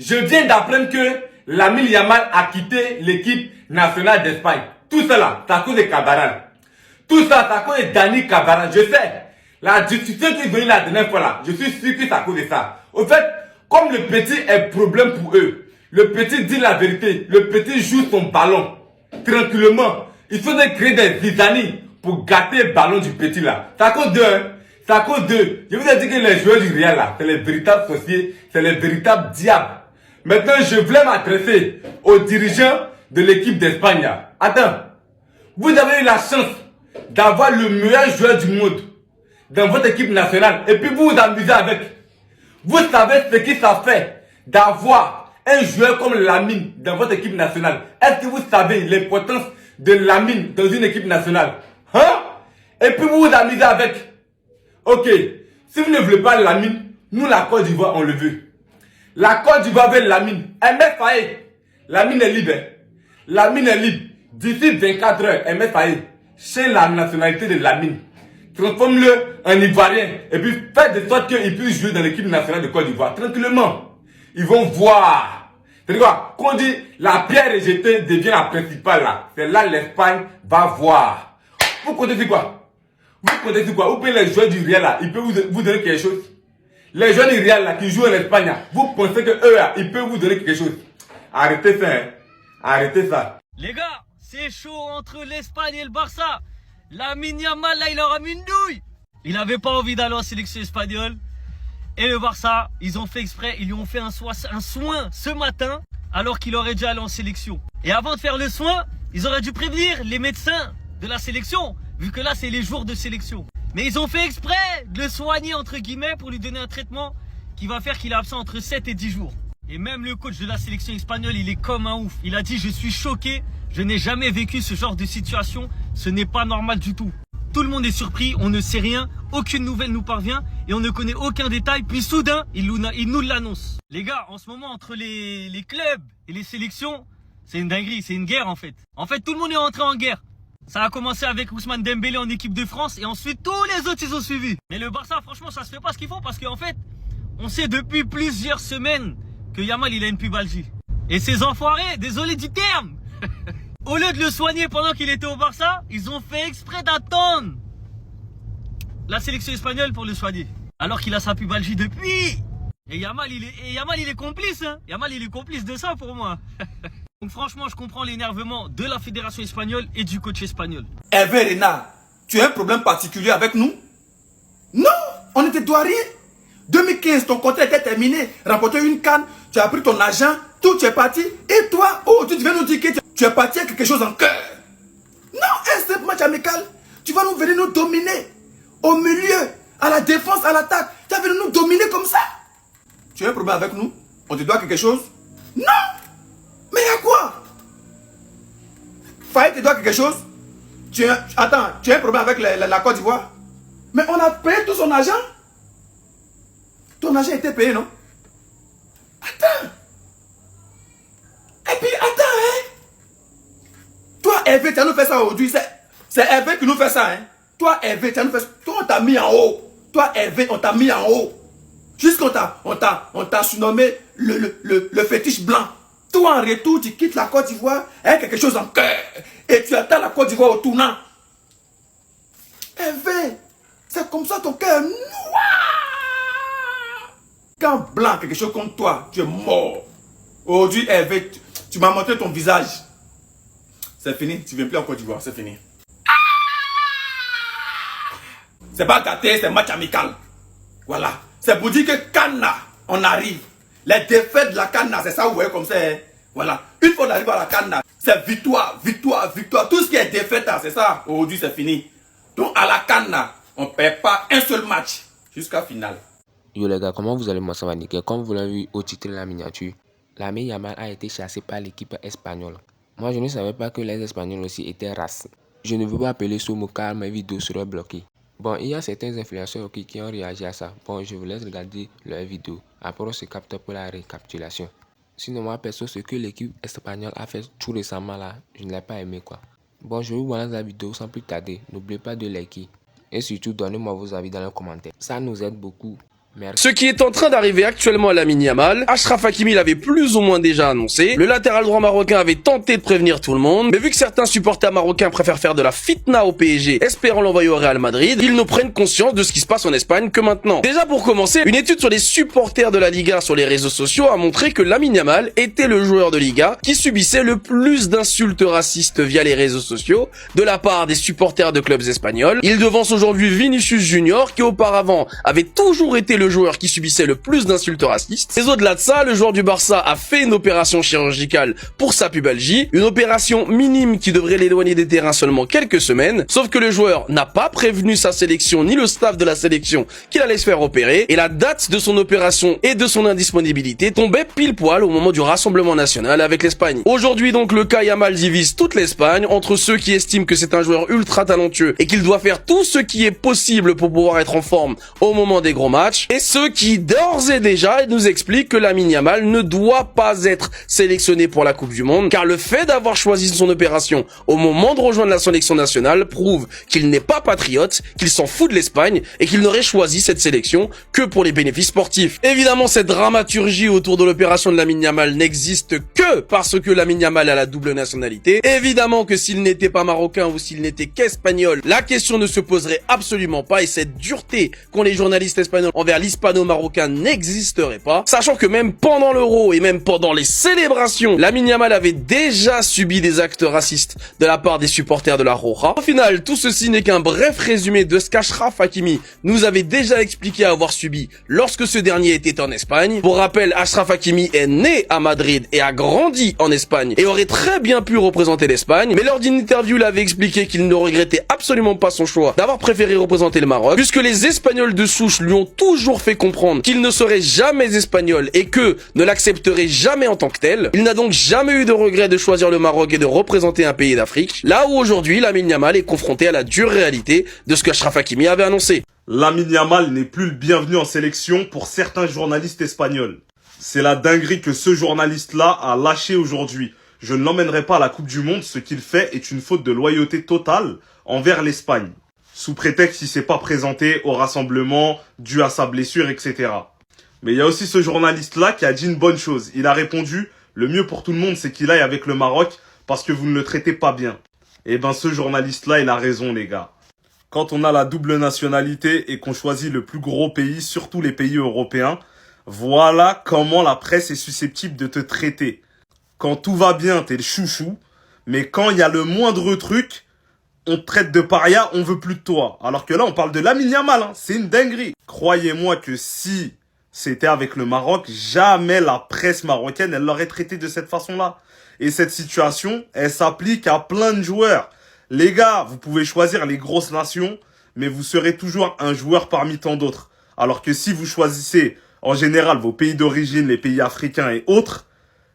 Je viens d'apprendre que Lamine Yamal a quitté l'équipe nationale d'Espagne. Tout cela, c'est à cause de Cabral. Tout ça, c'est à cause de Dani Cabral. Je sais. La discussion qui est venue la dernière fois là, je suis sûr que c'est à cause de ça. Au fait, comme le petit est problème pour eux, le petit dit la vérité, le petit joue son ballon tranquillement. Il faut créer des zizanies pour gâter le ballon du petit là. C'est à cause d'eux, hein. C'est à cause d'eux. Je vous ai dit que les joueurs du Real là, c'est les véritables sorciers, c'est les véritables diables. Maintenant, je voulais m'adresser aux dirigeants de l'équipe d'Espagne. Attends, vous avez eu la chance d'avoir le meilleur joueur du monde dans votre équipe nationale et puis vous vous amusez avec. Vous savez ce que ça fait d'avoir un joueur comme Lamine dans votre équipe nationale. Est-ce que vous savez l'importance de Lamine dans une équipe nationale? Hein? Et puis vous vous amusez avec. Ok, si vous ne voulez pas Lamine, nous la Côte d'Ivoire on le veut. La Côte d'Ivoire veut Lamine. MF Faye, Lamine est libre. Lamine est libre. D'ici 24 heures, MF Faye, chez la nationalité de Lamine. Transforme-le en Ivoirien et puis faites de sorte qu'il puisse jouer dans l'équipe nationale de Côte d'Ivoire. Tranquillement. Ils vont voir. C'est quoi? Quand on dit la pierre rejetée devient la principale là. C'est là l'Espagne va voir. Vous comptez sur quoi? Vous comptez sur quoi? Ou bien les joueurs du Real là, ils peuvent vous donner quelque chose. Les joueurs du Real là qui jouent en Espagne là, vous pensez que eux là, ils peuvent vous donner quelque chose. Arrêtez ça, hein. Arrêtez ça. Les gars, c'est chaud entre l'Espagne et le Barça. Lamine Yamal là, il aura mis une douille. Il avait pas envie d'aller en sélection espagnole. Et le Barça, ils ont fait exprès, ils lui ont fait un soin ce matin, alors qu'il aurait dû aller en sélection. Et avant de faire le soin, ils auraient dû prévenir les médecins de la sélection, vu que là c'est les jours de sélection. Mais ils ont fait exprès de le soigner entre guillemets pour lui donner un traitement qui va faire qu'il est absent entre 7 et 10 jours. Et même le coach de la sélection espagnole, il est comme un ouf. Il a dit: je suis choqué, je n'ai jamais vécu ce genre de situation, ce n'est pas normal du tout. Tout le monde est surpris, on ne sait rien, aucune nouvelle nous parvient et on ne connaît aucun détail. Puis soudain, il nous l'annonce. Les gars, en ce moment, entre les clubs et les sélections, c'est une dinguerie, c'est une guerre en fait. En fait, tout le monde est entré en guerre. Ça a commencé avec Ousmane Dembélé en équipe de France et ensuite tous les autres ils ont suivi. Mais le Barça, franchement, ça se fait pas ce qu'il faut parce qu'en fait, on sait depuis plusieurs semaines que Yamal il a une pubalgie. Et ces enfoirés, désolé du terme, au lieu de le soigner pendant qu'il était au Barça, ils ont fait exprès d'attendre la sélection espagnole pour le soigner. Alors qu'il a sa pubalgie depuis. Et Yamal il est complice, hein. Yamal il est complice de ça pour moi. Donc franchement, je comprends l'énervement de la fédération espagnole et du coach espagnol. Hervé Renard, tu as un problème particulier avec nous? Non, on ne te doit rien. 2015, ton contrat était terminé, remporté une CAN, tu as pris ton argent, tout tu es parti. Et toi, oh, tu viens nous dire que tu es parti avec quelque chose en cœur. Non, un simple match amical, tu vas nous venir nous dominer. Au milieu, à la défense, à l'attaque, tu vas venir nous dominer comme ça. Tu as un problème avec nous? On te doit quelque chose? Non. Mais à quoi? Faye te doit quelque chose? Attends, tu as un problème avec la Côte d'Ivoire? Mais on a payé tout son argent. Ton argent était payé, non? Attends. Et puis, attends, hein. Toi, Hervé, tu as nous fait ça aujourd'hui. C'est Hervé qui nous fait ça, hein. Toi, Hervé, tu as nous fait ça. Toi, on t'a mis en haut. Toi, Hervé, on t'a mis en haut. Jusqu'on t'a surnommé le fétiche blanc. Toi, en retour, tu quittes la Côte d'Ivoire avec quelque chose en cœur. Et tu attends la Côte d'Ivoire au tournant. Hervé, c'est comme ça ton cœur noir. Quand blanc, quelque chose contre toi, tu es mort. Aujourd'hui, Hervé, tu m'as montré ton visage. C'est fini, tu ne viens plus en Côte d'Ivoire, c'est fini. C'est pas gâté, c'est match amical. Voilà. C'est pour dire que Cannes, on arrive. Les défaites de la Cannes, c'est ça, vous voyez comme ça. Hein? Voilà. Une fois qu'on arrive à la Cannes, c'est victoire, victoire, victoire. Tout ce qui est défaite, c'est ça. Aujourd'hui, c'est fini. Donc, à la Cannes, on ne perd pas un seul match jusqu'à finale. Yo les gars, comment vous allez? Moi ça va nickel. Comme vous l'avez vu au titre de la miniature, Lamine Yamal a été chassé par l'équipe espagnole. Moi je ne savais pas que les Espagnols aussi étaient races. Je ne veux pas appeler ce mot car mes vidéos seraient bloquées. Bon, il y a certains influenceurs qui ont réagi à ça. Bon, je vous laisse regarder leurs vidéos. Après on se capte pour la récapitulation. Sinon moi perso, ce que l'équipe espagnole a fait tout récemment là, je ne l'ai pas aimé quoi. Bon, je vous balance la vidéo sans plus tarder. N'oubliez pas de liker. Et surtout, donnez-moi vos avis dans les commentaires. Ça nous aide beaucoup. Merci. Ce qui est en train d'arriver actuellement à Lamine Yamal, Achraf Hakimi l'avait plus ou moins déjà annoncé. Le latéral droit marocain avait tenté de prévenir tout le monde, mais vu que certains supporters marocains préfèrent faire de la fitna au PSG, espérant l'envoyer au Real Madrid, ils ne prennent conscience de ce qui se passe en Espagne que maintenant. Déjà pour commencer, une étude sur les supporters de la Liga sur les réseaux sociaux a montré que Lamine Yamal était le joueur de Liga qui subissait le plus d'insultes racistes via les réseaux sociaux de la part des supporters de clubs espagnols. Il devance aujourd'hui Vinicius Junior qui auparavant avait toujours été le joueur qui subissait le plus d'insultes racistes. Mais au-delà de ça, le joueur du Barça a fait une opération chirurgicale pour sa pubalgie, une opération minime qui devrait l'éloigner des terrains seulement quelques semaines, sauf que le joueur n'a pas prévenu sa sélection ni le staff de la sélection qu'il allait se faire opérer, et la date de son opération et de son indisponibilité tombait pile poil au moment du Rassemblement national avec l'Espagne. Aujourd'hui donc le cas Yamal divise toute l'Espagne entre ceux qui estiment que c'est un joueur ultra talentueux et qu'il doit faire tout ce qui est possible pour pouvoir être en forme au moment des gros matchs, et ceux qui d'ores et déjà nous expliquent que Lamine Yamal ne doit pas être sélectionné pour la Coupe du Monde, car le fait d'avoir choisi son opération au moment de rejoindre la sélection nationale prouve qu'il n'est pas patriote, qu'il s'en fout de l'Espagne et qu'il n'aurait choisi cette sélection que pour les bénéfices sportifs. Évidemment, cette dramaturgie autour de l'opération de Lamine Yamal n'existe que parce que Lamine Yamal a la double nationalité. Évidemment que s'il n'était pas marocain ou s'il n'était qu'espagnol, la question ne se poserait absolument pas, et cette dureté qu'ont les journalistes espagnols envers l'hispano-marocain n'existerait pas, sachant que même pendant l'Euro et même pendant les célébrations, Lamine Yamal avait déjà subi des actes racistes de la part des supporters de la Roja. Au final, tout ceci n'est qu'un bref résumé de ce qu'Achraf Hakimi nous avait déjà expliqué avoir subi lorsque ce dernier était en Espagne. Pour rappel, Achraf Hakimi est né à Madrid et a grandi en Espagne et aurait très bien pu représenter l'Espagne, mais lors d'une interview, il avait expliqué qu'il ne regrettait absolument pas son choix d'avoir préféré représenter le Maroc, puisque les Espagnols de souche lui ont toujours fait comprendre qu'il ne serait jamais espagnol et que ne l'accepterait jamais en tant que tel. Il n'a donc jamais eu de regret de choisir le Maroc et de représenter un pays d'Afrique, là où aujourd'hui Lamine Yamal est confronté à la dure réalité de ce que Achraf Hakimi avait annoncé. Lamine Yamal n'est plus le bienvenu en sélection pour certains journalistes espagnols. C'est la dinguerie que ce journaliste-là a lâché aujourd'hui. Je ne l'emmènerai pas à la Coupe du Monde, ce qu'il fait est une faute de loyauté totale envers l'Espagne. Sous prétexte qu'il ne s'est pas présenté au rassemblement dû à sa blessure, etc. Mais il y a aussi ce journaliste-là qui a dit une bonne chose. Il a répondu, le mieux pour tout le monde c'est qu'il aille avec le Maroc parce que vous ne le traitez pas bien. Eh ben ce journaliste-là, il a raison les gars. Quand on a la double nationalité et qu'on choisit le plus gros pays, surtout les pays européens, voilà comment la presse est susceptible de te traiter. Quand tout va bien, t'es le chouchou, mais quand il y a le moindre truc, on te traite de paria, on veut plus de toi. Alors que là, on parle de Lamine Yamal, hein. C'est une dinguerie. Croyez-moi que si c'était avec le Maroc, jamais la presse marocaine, elle l'aurait traité de cette façon-là. Et cette situation, elle s'applique à plein de joueurs. Les gars, vous pouvez choisir les grosses nations, mais vous serez toujours un joueur parmi tant d'autres. Alors que si vous choisissez, en général, vos pays d'origine, les pays africains et autres,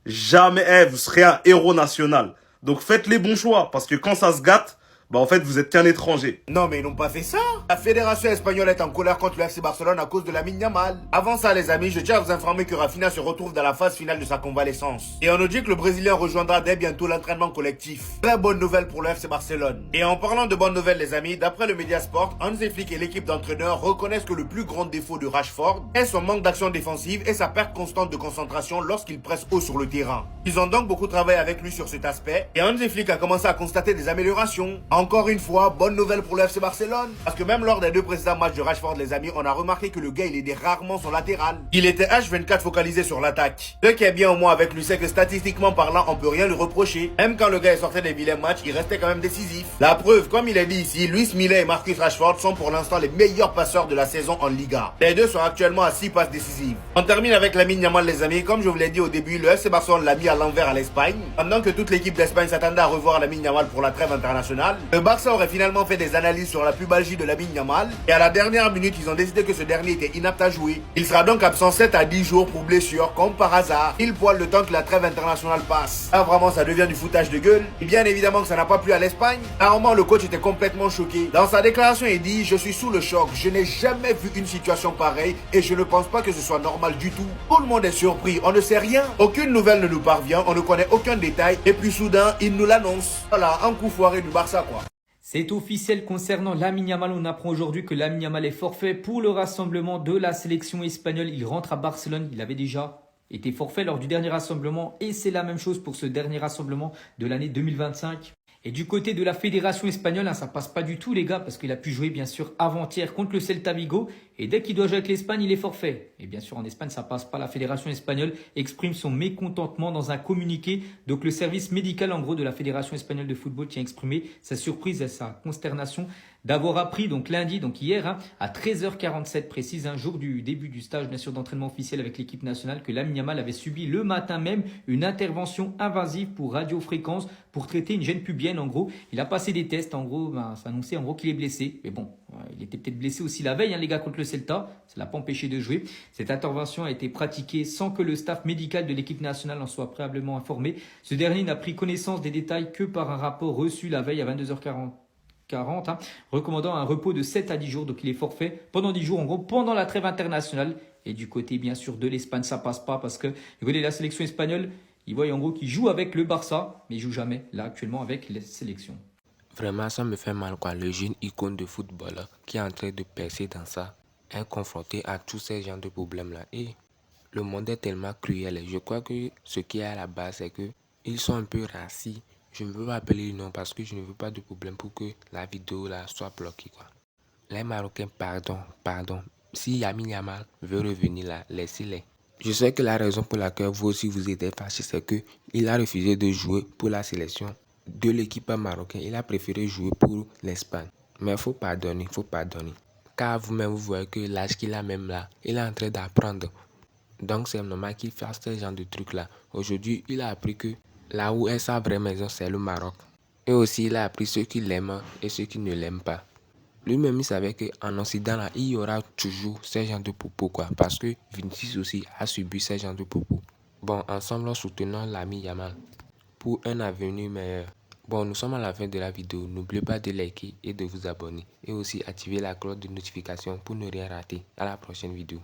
jamais, vous serez un héros national. Donc faites les bons choix, parce que quand ça se gâte, bah en fait vous êtes qu'un étranger. Non mais ils n'ont pas fait ça. La fédération espagnole est en colère contre le FC Barcelone à cause de Lamine Yamal. Avant ça les amis, je tiens à vous informer que Rafinha se retrouve dans la phase finale de sa convalescence. Et on nous dit que le Brésilien rejoindra dès bientôt l'entraînement collectif. Très bonne nouvelle pour le FC Barcelone. Et en parlant de bonnes nouvelles les amis, d'après le Mediasport, Hansi Flick et l'équipe d'entraîneurs reconnaissent que le plus grand défaut de Rashford est son manque d'action défensive et sa perte constante de concentration lorsqu'il presse haut sur le terrain. Ils ont donc beaucoup travaillé avec lui sur cet aspect et Hansi Flick a commencé à constater des améliorations. Encore une fois, bonne nouvelle pour le FC Barcelone. Parce que même lors des 2 précédents matchs de Rashford, les amis, on a remarqué que le gars, il aidait rarement son latéral. Il était H24 focalisé sur l'attaque. Ce qui est bien au moins avec lui, c'est que statistiquement parlant, on peut rien lui reprocher. Même quand le gars sortait des vilains matchs, il restait quand même décisif. La preuve, comme il est dit ici, Luis Milla et Marcus Rashford sont pour l'instant les meilleurs passeurs de la saison en Liga. Les deux sont actuellement à 6 passes décisives. On termine avec Lamine Yamal, les amis. Comme je vous l'ai dit au début, le FC Barcelone l'a mis à l'envers à l'Espagne. Pendant que toute l'équipe d'Espagne s'attendait à revoir Lamine Yamal pour la trêve internationale, le Barça aurait finalement fait des analyses sur la pubalgie de Lamine Yamal et à la dernière minute ils ont décidé que ce dernier était inapte à jouer. Il sera donc absent 7 à 10 jours pour blessure comme par hasard, il poil le temps que la trêve internationale passe. Là vraiment ça devient du foutage de gueule et bien évidemment que ça n'a pas plu à l'Espagne. Normalement le coach était complètement choqué. Dans sa déclaration il dit: je suis sous le choc, je n'ai jamais vu une situation pareille et je ne pense pas que ce soit normal du tout. Tout le monde est surpris, on ne sait rien, aucune nouvelle ne nous parvient, on ne connaît aucun détail et puis soudain il nous l'annonce. Voilà, un coup foiré du Barça quoi. C'est officiel concernant Lamine Yamal. On apprend aujourd'hui que Lamine Yamal est forfait pour le rassemblement de la sélection espagnole. Il rentre à Barcelone. Il avait déjà été forfait lors du dernier rassemblement et c'est la même chose pour ce dernier rassemblement de l'année 2025. Et du côté de la fédération espagnole, ça passe pas du tout les gars parce qu'il a pu jouer bien sûr avant-hier contre le Celta Vigo et dès qu'il doit jouer avec l'Espagne, il est forfait. Et bien sûr en Espagne, ça passe pas. La fédération espagnole exprime son mécontentement dans un communiqué. Donc le service médical en gros de la fédération espagnole de football tient à exprimer sa surprise et sa consternation d'avoir appris donc lundi, donc hier, à 13h47 précise, un jour du début du stage bien sûr d'entraînement officiel avec l'équipe nationale, que Lamine Yamal avait subi le matin même une intervention invasive pour radiofréquence pour traiter une gêne pubienne en gros. Il a passé des tests en gros, ça annonçait en gros qu'il est blessé. Mais bon, il était peut-être blessé aussi la veille les gars contre le Celta, ça l'a pas empêché de jouer. Cette intervention a été pratiquée sans que le staff médical de l'équipe nationale en soit préalablement informé. Ce dernier n'a pris connaissance des détails que par un rapport reçu la veille à 22h40. Recommandant un repos de 7 à 10 jours, donc il est forfait pendant 10 jours en gros, pendant la trêve internationale. Et du côté bien sûr de l'Espagne, ça passe pas parce que du côté de la sélection espagnole, ils voient en gros qu'il joue avec le Barça, mais il joue jamais là actuellement avec les sélections. Vraiment, ça me fait mal quoi. Le jeune icône de football qui est en train de percer dans ça est confronté à tous ces genres de problèmes là. Et le monde est tellement cruel. Je crois que ce qui est à la base, c'est que ils sont un peu racistes. Je ne veux pas appeler le nom parce que je ne veux pas de problème pour que la vidéo là soit bloquée quoi. Les Marocains, pardon. Si Lamine Yamal veut revenir là, laissez-les. Je sais que la raison pour laquelle vous aussi vous êtes fâchés, c'est que il a refusé de jouer pour la sélection de l'équipe marocaine. Il a préféré jouer pour l'Espagne. Mais il faut pardonner. Car vous-même vous voyez que l'âge qu'il a même là, il est en train d'apprendre. Donc c'est normal qu'il fasse ce genre de trucs là. Aujourd'hui, il a appris que là où est sa vraie maison, c'est le Maroc. Et aussi, il a appris ceux qui l'aiment et ceux qui ne l'aiment pas. Lui-même, il savait qu'en Occident, là, il y aura toujours ces gens de propos, quoi. Parce que Vinicius aussi a subi ces gens de propos. Bon, ensemble, soutenons Lamine Yamal pour un avenir meilleur. Bon, nous sommes à la fin de la vidéo. N'oubliez pas de liker et de vous abonner. Et aussi, activer la cloche de notification pour ne rien rater. À la prochaine vidéo.